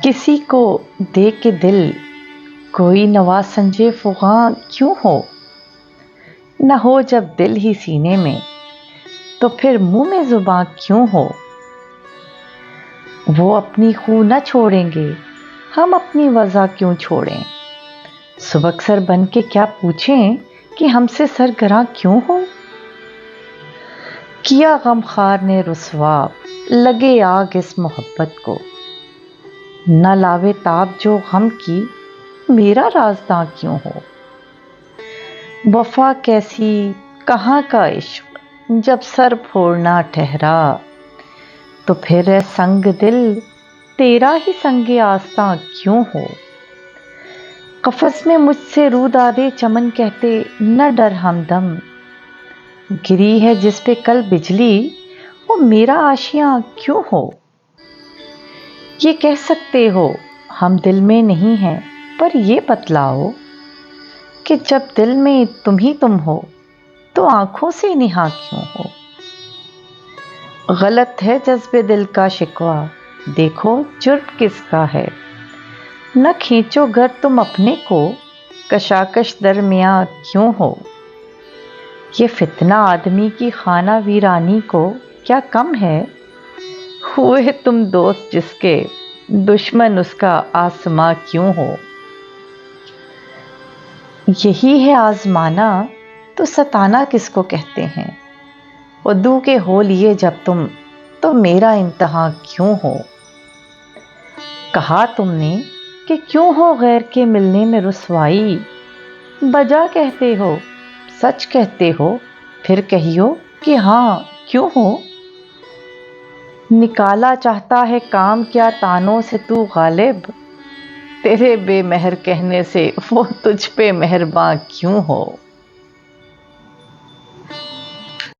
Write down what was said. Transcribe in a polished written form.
किसी को दे के दिल कोई नवासंजे फ़ुग़ां क्यों हो। न हो जब दिल ही सीने में तो फिर मुँह में ज़ुबां क्यों हो। वो अपनी खू न छोड़ेंगे, हम अपनी वज़ा क्यों छोड़ें। सुबकसर बन के क्या पूछें कि हमसे सरगरां क्यों हो। किया गमखार ने रुसवा लगे आग इस मोहब्बत को, न लावे ताब जो गम की मेरा राज़दां क्यों हो। वफ़ा कैसी कहाँ का इश्क जब सर फोड़ना ठहरा, तो फिर है संग दिल तेरा ही संगे आस्तां क्यों हो। कफ़स में मुझसे रूदारे चमन कहते न डर हमदम, गिरी है जिस पे कल बिजली वो मेरा आशियाँ क्यों हो। ये कह सकते हो हम दिल में नहीं हैं, पर ये बतलाओ कि जब दिल में तुम ही तुम हो तो आंखों से निहा क्यों हो। गलत है जज्बे दिल का शिकवा, देखो जुर्म किसका है। न खींचो गर तुम अपने को, कशाकश दरमियाँ क्यों हो। ये फितना आदमी की खाना वीरानी को क्या कम है। हुए तुम दोस्त जिसके दुश्मन उसका आसमां क्यों हो। यही है आजमाना तो सताना किसको कहते हैं। उद्दू के हो लिए जब तुम तो मेरा इम्तिहान क्यों हो। कहा तुमने कि क्यों हो गैर के मिलने में रुसवाई, बजा कहते हो सच कहते हो फिर कहियो कि हाँ क्यों हो। निकाला चाहता है काम क्या तानों से तू गालिब, तेरे बेमहर कहने से वो तुझ पे मेहरबान क्यों हो।